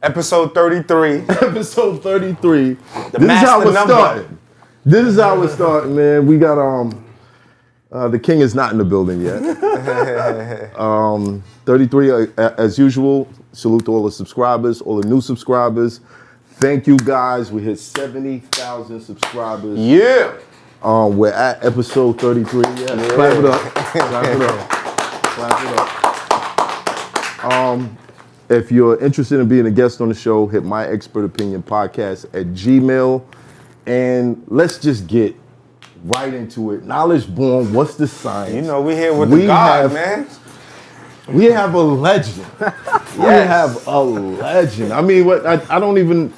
Episode 33. Episode 33. The This is how we're master number. starting. This is how we're starting, man. We got the king is not in the building yet. 33 as usual. Salute to all the subscribers, all the new subscribers. Thank you guys. We hit 70,000 subscribers. Yeah. We're at episode 33. Yeah. Clap it up. Clap it up. Clap it up. If you're interested in being a guest on the show, hit my expert opinion podcast at Gmail. And let's just get right into it. Knowledge born, what's the science? You know, we here with the God, man. We have a legend. We have a legend. I mean, what I don't even,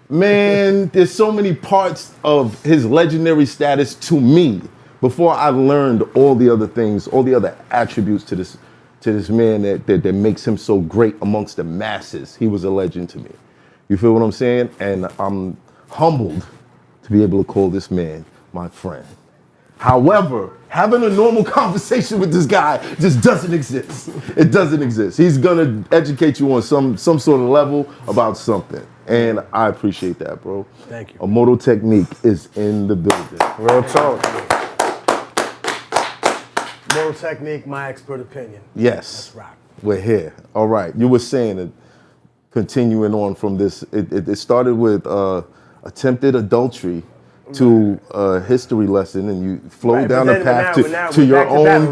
man, there's so many parts of his legendary status to me before I learned all the other things, all the other attributes to this man that makes him so great amongst the masses. He was a legend to me. You feel what I'm saying? And I'm humbled to be able to call this man my friend. However, having a normal conversation with this guy just doesn't exist. It doesn't exist. He's gonna educate you on some sort of level about something. And I appreciate that, bro. Thank you. Immortal Technique is in the building. Real talk. Moral Technique, my expert opinion. Yes. Let's rock. We're here. All right. You were saying that continuing on from this, it started with attempted adultery to a history lesson, and you flowed down the path to your own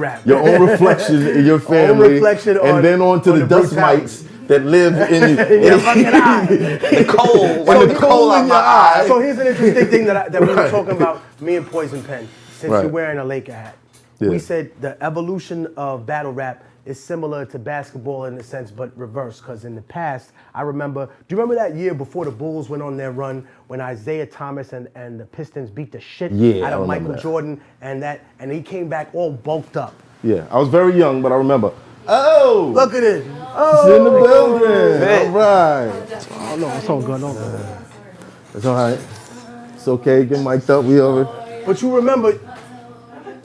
reflection in your family, and then on to the dust mites that live in the coal in your eye. So here's an interesting thing that we were talking about, me and Poison Pen, since you're wearing a Laker hat. Yeah. We said the evolution of battle rap is similar to basketball in a sense, but reverse, because in the past, I remember, do you remember that year before the Bulls went on their run when Isaiah Thomas and the Pistons beat the shit out of Michael Jordan and he came back all bulked up? Yeah, I was very young, but I remember. Oh! Look at it. Oh! It's in the building. All right. Oh, no, it's all good. It's all right. It's okay. Get mic'd up. We over. But you remember,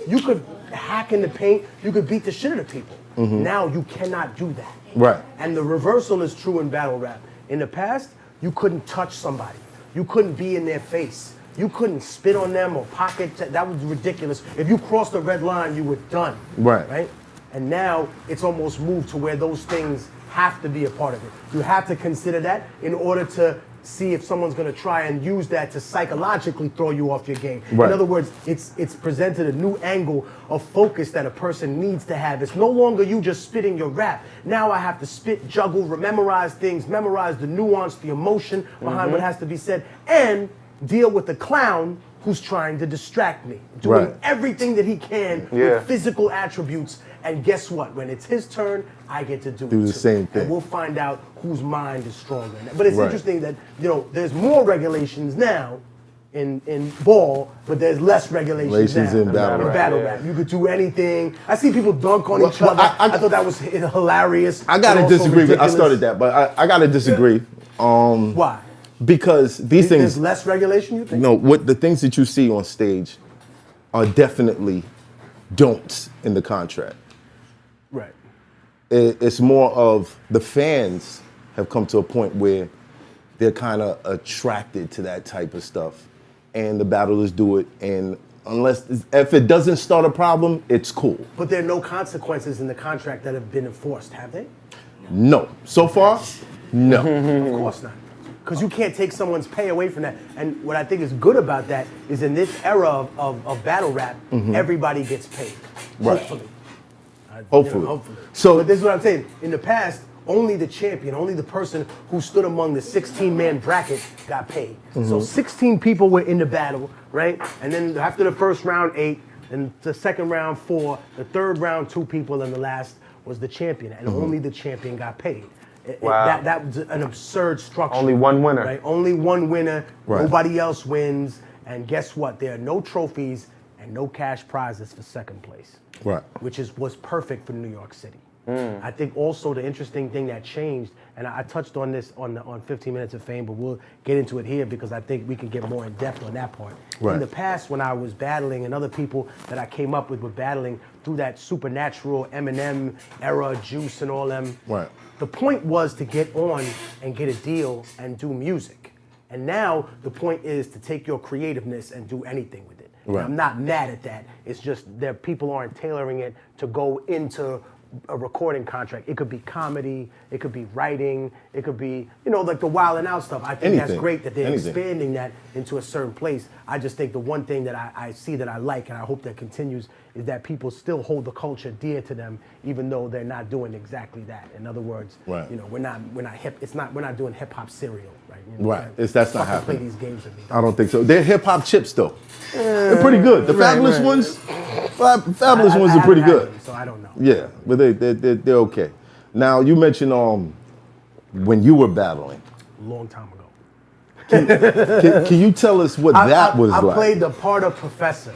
you could hack in the paint, you could beat the shit out of people. Mm-hmm. Now you cannot do that. Right. And the reversal is true in battle rap. In the past, you couldn't touch somebody. You couldn't be in their face. You couldn't spit on them or pocket. That was ridiculous. If you crossed the red line, you were done. Right. Right? And now it's almost moved to where those things have to be a part of it. You have to consider that in order to see if someone's going to try and use that to psychologically throw you off your game. Right. In other words, it's presented a new angle of focus that a person needs to have. It's no longer you just spitting your rap. Now I have to spit, juggle, memorize things, memorize the nuance, the emotion behind what has to be said, and deal with the clown who's trying to distract me, doing everything that he can with physical attributes. And guess what? When it's his turn, I get to do the same thing. And we'll find out whose mind is stronger. But it's interesting that, there's more regulations now in ball, but there's less regulations now in battle rap. You could do anything. I see people dunk on each other. I thought that was hilarious. I gotta disagree. I started that, but I gotta disagree. Why? Because these things. There's less regulation, you think? No, what the things that you see on stage are definitely don'ts in the contract. Right. It's more of the fans have come to a point where they're kind of attracted to that type of stuff, and the battlers do it. And if it doesn't start a problem, it's cool. But there are no consequences in the contract that have been enforced, have they? No. So far, no. Of course not. Because you can't take someone's pay away from that. And what I think is good about that is in this era of battle rap, everybody gets paid. Right. Hopefully. Hopefully. So, but this is what I'm saying. In the past, only the champion, only the person who stood among the 16-man bracket got paid. So 16 people were in the battle, right? And then after the first round, 8, and the second round, 4, the third round, 2 people, and the last was the champion. And only the champion got paid. Wow. That was an absurd structure. Only one winner. Right? Only one winner. Right. Nobody else wins. And guess what? There are no trophies and no cash prizes for second place. Right. Which was perfect for New York City. I think also the interesting thing that changed, and I touched on this on 15 Minutes of Fame, but we'll get into it here because I think we can get more in depth on that part. Right. In the past, when I was battling and other people that I came up with were battling through that supernatural Eminem era, Juice and all them. Right. The point was to get on and get a deal and do music. And now the point is to take your creativeness and do anything with it. Right. And I'm not mad at that. It's just that people aren't tailoring it to go into a recording contract. It could be comedy, it could be writing, it could be, like the Wild and Out stuff. I think that's great that they're expanding that into a certain place. I just think the one thing that I see that I like, and I hope that continues, is that people still hold the culture dear to them, even though they're not doing exactly that. In other words, right. We're not hip. We're not doing hip hop cereal, right? Right. That's not happening. Play these games with me. I don't think so. They're hip hop chips though. They're pretty good. The Fabulous ones, Fabulous ones are pretty good. Them, so I don't know. Yeah, but they're okay. Now you mentioned when you were battling. Long time ago. Can you tell us what that was like? I played the part of Professor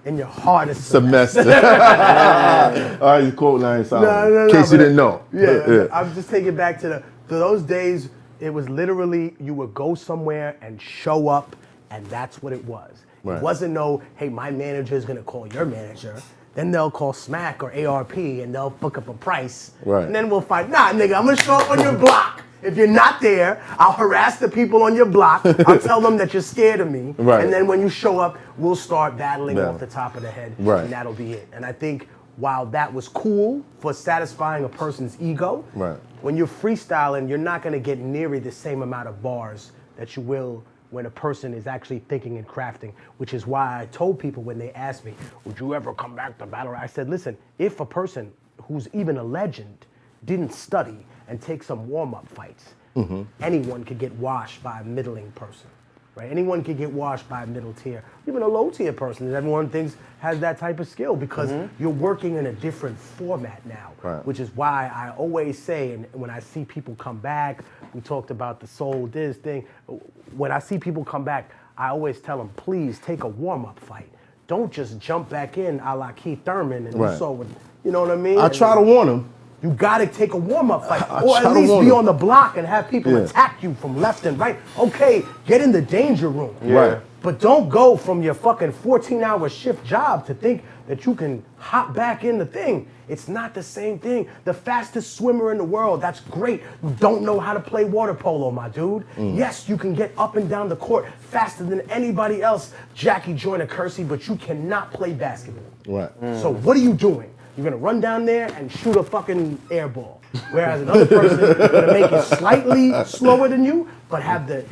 in your hardest semester. All right, you quote line in case you didn't know. Yeah, I'm just taking it back to those days. It was literally you would go somewhere and show up, and that's what it was. Right. It wasn't hey, my manager is gonna call your manager. Then they'll call Smack or ARP and they'll book up a price. Right. And then we'll fight. Nah, nigga, I'm gonna show up on your block. If you're not there, I'll harass the people on your block. I'll tell them that you're scared of me. Right. And then when you show up, we'll start battling off the top of the head. Right. And that'll be it. And I think while that was cool for satisfying a person's ego, right. when you're freestyling, you're not gonna get nearly the same amount of bars that you will when a person is actually thinking and crafting, which is why I told people when they asked me, would you ever come back to battle rap? I said, listen, if a person who's even a legend didn't study and take some warm-up fights, anyone could get washed by a middling person, right? Anyone could get washed by a middle tier, even a low tier person that everyone thinks has that type of skill because you're working in a different format now, right. which is why I always say, and when I see people come back, we talked about the soul this thing, when I see people come back, I always tell them, please take a warm-up fight. Don't just jump back in a la Keith Thurman and right. you saw what, you know what I mean? I try to warn them. You gotta take a warm-up fight, or at least be on the block and have people Yeah. attack you from left and right. Okay, get in the danger room. Yeah. Right. But don't go from your fucking 14-hour shift job to think that you can hop back in the thing. It's not the same thing. The fastest swimmer in the world, that's great. You don't know how to play water polo, my dude. Yes, you can get up and down the court faster than anybody else, Jackie Joyner Kersey, but you cannot play basketball. Right. So what are you doing? You're gonna run down there and shoot a fucking air ball. Whereas another person is gonna make it slightly slower than you, but have the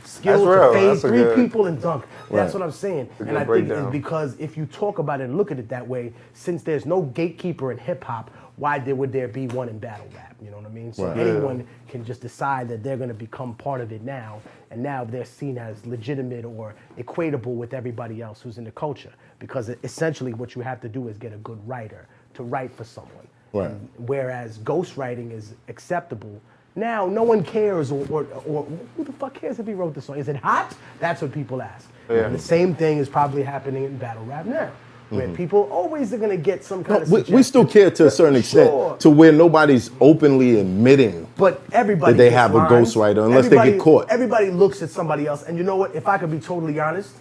skill to phase three people and dunk. That's what I'm saying. And I think it's because if you talk about it and look at it that way, since there's no gatekeeper in hip hop, why would there be one in battle rap? You know what I mean? So anyone can just decide that they're gonna become part of it now, and now they're seen as legitimate or equatable with everybody else who's in the culture. Because essentially what you have to do is get a good writer to write for someone. Right. And whereas ghostwriting is acceptable, now no one cares or who the fuck cares if he wrote the song? Is it hot? That's what people ask. Yeah. And the same thing is probably happening in battle rap now. Where people always are gonna get some kind of we still care to a certain extent to where nobody's openly admitting but everybody that they gets have lines. a ghostwriter unless they get caught. Everybody looks at somebody else, and you know what? If I could be totally honest,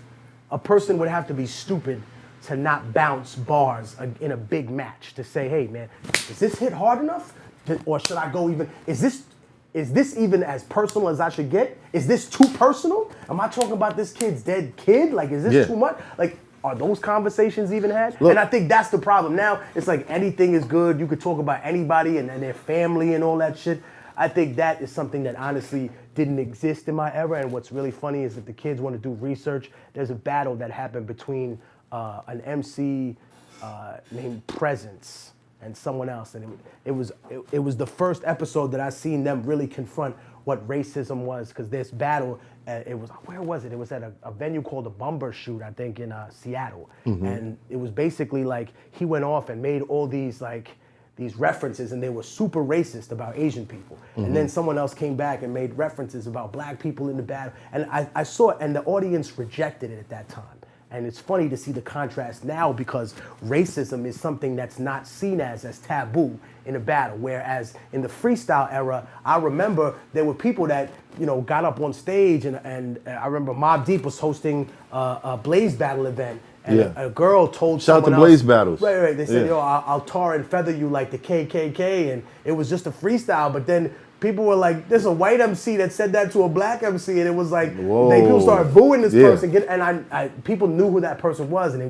a person would have to be stupid to not bounce bars in a big match to say, hey man, is this hit hard enough? Or should I go even, is this even as personal as I should get? Is this too personal? Am I talking about this kid's dead kid? Like, is this too much? Like, are those conversations even had? Look, and I think that's the problem. Now, it's like anything is good. You could talk about anybody and their family and all that shit. I think that is something that honestly didn't exist in my era. And what's really funny is if the kids want to do research, there's a battle that happened between an MC named Presence and someone else. And it was the first episode that I seen them really confront what racism was, because this battle, where was it? It was at a venue called the Bumbershoot, I think, in Seattle. And it was basically like he went off and made all these references, and they were super racist about Asian people. And then someone else came back and made references about black people in the battle. And I saw it, and the audience rejected it at that time. And it's funny to see the contrast now, because racism is something that's not seen as taboo in a battle. Whereas in the freestyle era, I remember there were people that, got up on stage, and I remember Mobb Deep was hosting a Blaze battle event, And a girl told Shout out someone to Blaze else, Battles. Right. They said, yo, I'll tar and feather you like the KKK. And it was just a freestyle. But then people were like, there's a white MC that said that to a black MC. And it was like, people started booing this person. And people knew who that person was. And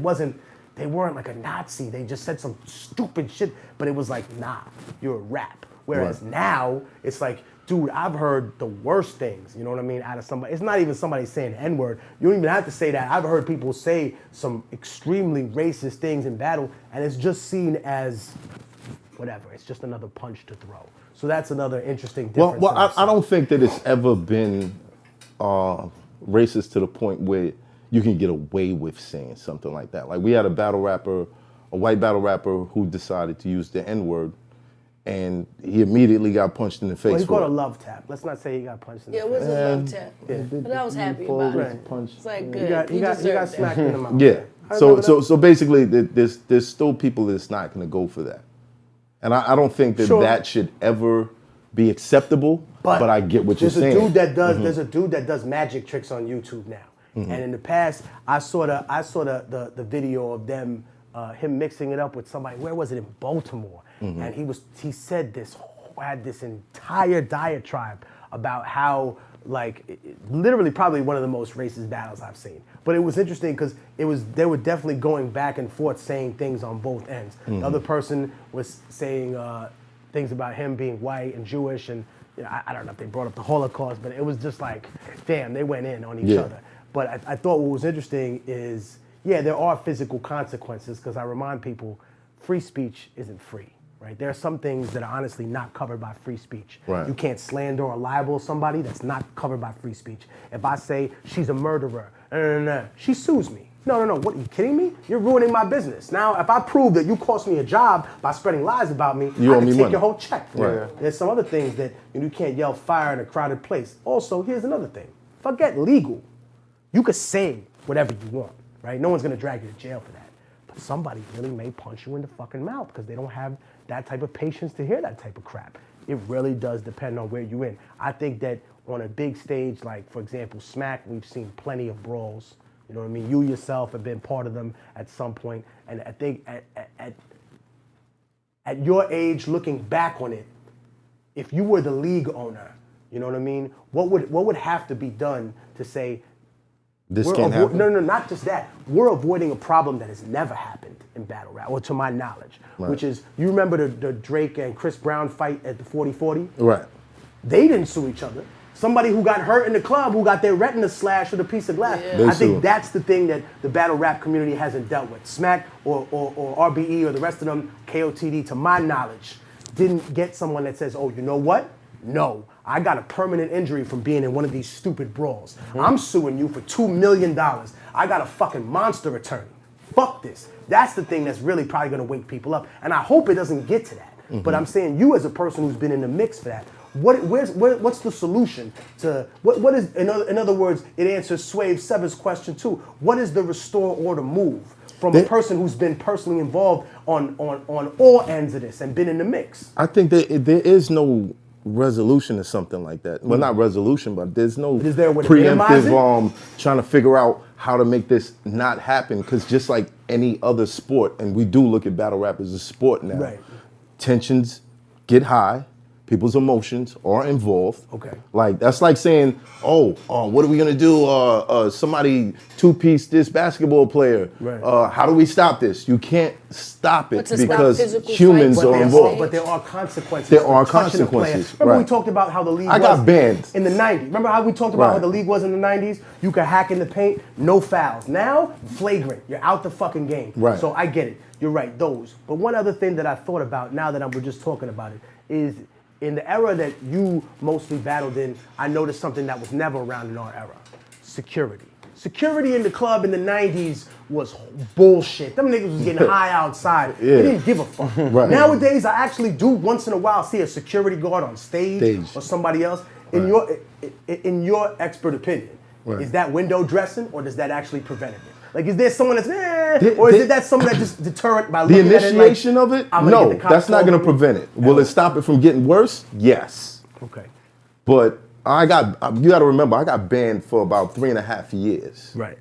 they weren't like a Nazi. They just said some stupid shit. But it was like, nah, you're a rap. Whereas now, it's like, dude, I've heard the worst things, you know what I mean, out of somebody. It's not even somebody saying N-word. You don't even have to say that. I've heard people say some extremely racist things in battle, and it's just seen as whatever. It's just another punch to throw. So that's another interesting difference. Well, I don't think that it's ever been racist to the point where you can get away with saying something like that. Like we had a white battle rapper who decided to use the N-word, and he immediately got punched in the face. Well, he caught a love tap. Let's not say he got punched in the face. Yeah, it was a love tap. But I was happy about it. It's like good. He got smacked in the mouth. Yeah. So basically, there's still people that's not going to go for that, and I don't think that should ever be acceptable. But I get what you're saying. There's a dude that does magic tricks on YouTube now, and in the past I saw the video of them him mixing it up with somebody. Where was it? In Baltimore. And he said had this entire diatribe about how, like, literally probably one of the most racist battles I've seen. But it was interesting because they were definitely going back and forth saying things on both ends. The other person was saying things about him being white and Jewish, and I don't know if they brought up the Holocaust, but it was just like, damn, they went in on each other. But I thought what was interesting is, there are physical consequences, because I remind people, free speech isn't free. Right? There are some things that are honestly not covered by free speech. Right. You can't slander or libel somebody that's not covered by free speech. If I say she's a murderer, she sues me. No, what, are you kidding me? You're ruining my business. Now, if I prove that you cost me a job by spreading lies about me, I can take your whole check. Right. There's some other things that you can't yell fire in a crowded place. Also, here's another thing. Forget legal. You could say whatever you want, right? No one's gonna drag you to jail for that. But somebody really may punch you in the fucking mouth because they don't have that type of patience to hear that type of crap. It really does depend on where you're in. I think that on a big stage, like, for example, Smack, we've seen plenty of brawls. You know what I mean? You yourself have been part of them at some point. And I think at your age, looking back on it, if you were the league owner, you know what I mean? What would have to be done to say, this can't happen? No, not just that. We're avoiding a problem that has never happened in battle rap, or to my knowledge, which is, you remember the Drake and Chris Brown fight at the 40-40? Right. They didn't sue each other. Somebody who got hurt in the club, who got their retina slashed with a piece of glass. Yeah. I think that's the thing that the battle rap community hasn't dealt with. Smack or RBE or the rest of them, KOTD, to my knowledge, didn't get someone that says, oh, you know what? No, I got a permanent injury from being in one of these stupid brawls. I'm suing you for $2 million. I got a fucking monster attorney. Fuck this. That's the thing that's really probably gonna wake people up. And I hope it doesn't get to that. But I'm saying, you as a person who's been in the mix for that, what's the solution to, what is, in other words, it answers Swave Sever's question too. What is the restore order move from a person who's been personally involved on all ends of this and been in the mix? I think that there is no resolution to something like that. Well, not resolution, but there's no preemptive trying to figure out how to make this not happen. Because just like any other sport, and we do look at battle rap as a sport now, tensions get high, people's emotions are involved. Okay. Like, that's like saying, what are we gonna do? Somebody two-piece this basketball player. Right. How do we stop this? You can't stop it to because stop humans fights are involved. But there are consequences. There are for touching a player. consequences, Remember we right. talked about how the league I got banned in the 90s. Remember how we talked about how the league was in the 90s? You could hack in the paint, no fouls. Now, flagrant. You're out the fucking game. Right. So I get it. You're right, those. But one other thing that I thought about now that we're just talking about it is, in the era that you mostly battled in, I noticed something that was never around in our era. Security. Security in the club in the 90s was bullshit. Them niggas was getting high outside. They didn't give a fuck. Right. Nowadays, I actually do once in a while see a security guard on stage. Or somebody else. In your expert opinion, is that window dressing, or does that actually prevent it? Like, is there someone that's, or is that someone that just deterrent by looking at it? The initiation of it? No, that's not going to prevent it. Will it stop it from getting worse? Yes. Okay. But you got to remember, I got banned for about 3.5 years. Right.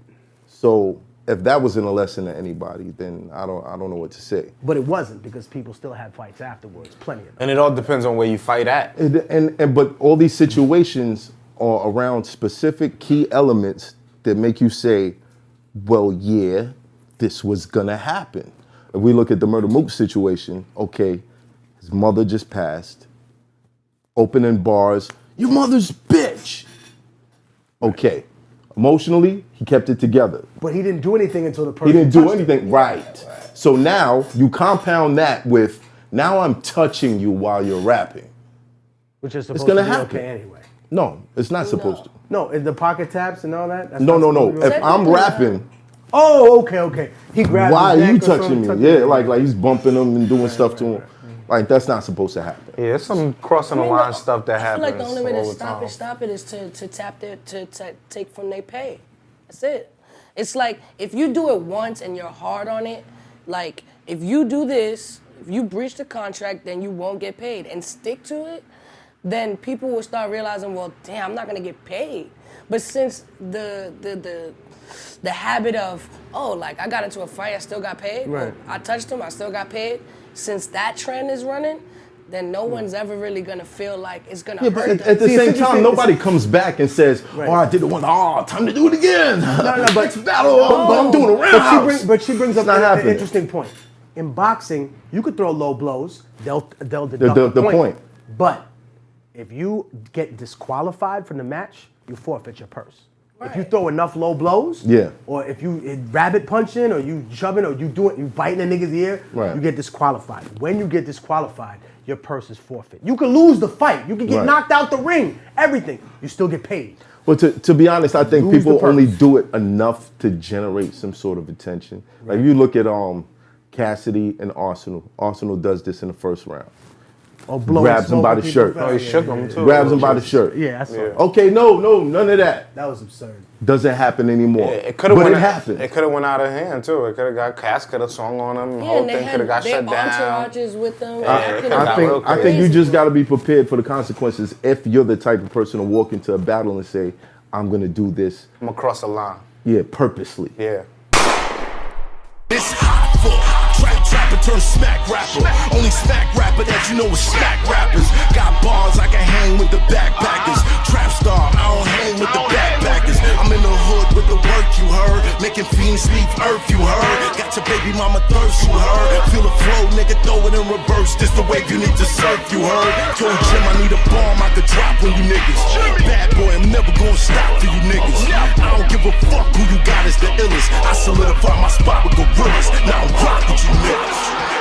So if that wasn't a lesson to anybody, then I don't know what to say. But it wasn't, because people still had fights afterwards, plenty of them. And it all depends on where you fight at. But all these situations are around specific key elements that make you say, well, yeah, this was gonna happen. If we look at the Murder Mook situation, okay, his mother just passed, opening bars, your mother's bitch. Okay, emotionally, he kept it together. But he didn't do anything until the person He didn't do touched anything, him. right. So now you compound that with, now I'm touching you while you're rapping. Which is supposed gonna to be happen. okay anyway. No, it's not supposed to. No, in the pocket taps and all that? That's No. not supposed to be If okay? I'm rapping, Oh, okay. He grabbed why his are you neck or touching something, me? Yeah, like he's bumping him and doing stuff to him. Like, that's not supposed to happen. Yeah, it's some crossing the line stuff that I happens. feel like the only way to all the stop time. it is to tap their to take from their pay. That's it. It's like if you do it once and you're hard on it, like if you do this, if you breach the contract, then you won't get paid, and stick to it, then people will start realizing, well, damn, I'm not gonna get paid. But since the habit of, oh, like I got into a fight, I still got paid. Right. Oh, I touched him, I still got paid. Since that trend is running, then no one's ever really gonna feel like it's gonna Yeah, but hurt them. at the See, same it's time, interesting. nobody comes back and says, Right. oh, I did it once. Oh, time to do it again. No, but Next battle, I'm doing a roundhouse. But she brings up not an happening. interesting point. In boxing, you could throw low blows, they'll deduct The the point. point. But if you get disqualified from the match, you forfeit your purse. If you throw enough low blows, Yeah. or if you rabbit punching, or you shoving, or you biting a nigga's ear, Right. you get disqualified. When you get disqualified, your purse is forfeit. You could lose the fight, you could get Right. knocked out the ring, everything. You still get paid. Well, to be honest, I think Lose the people purse. only do it enough to generate some sort of attention. Like, if you look at Cassidy and Arsenal. Arsenal does this in the first round. Or blowing Grabs him by smoke the in shirt. people's Oh, he face. shook him too. Grabs him by the shirt. Yeah, I saw it. Okay, no, none of that. That was absurd. Doesn't happen anymore. Yeah, it could have but went. it happened. It could have went out of hand too. It could have got Cass could have swung on him. Yeah, Whole and they thing could had have got their shut down. entourages with them. Yeah, and it it could've could've got got real I think you crazy. just got to be prepared for the consequences if you're the type of person to walk into a battle and say, I'm going to do this, I'm gonna cross the line. yeah, purposely. Yeah. It's hot for trapper turn smack rapper. Only smack rapper that you know is smack rappers. Got bars I can hang with the backpackers. Trap star, I don't hang with the backpackers. I'm in the hood with the work you heard. Making fiends leave earth you heard. Got your baby mama thirst you heard. Feel the flow, nigga, throw it in reverse. This the wave you need to surf you heard. Told Jim I need a bomb I could drop on you niggas. Bad boy, I'm never gonna stop for you niggas. I don't give a fuck who you got is the illest. I solidify my spot with gorillas. Now I'm rock with you niggas.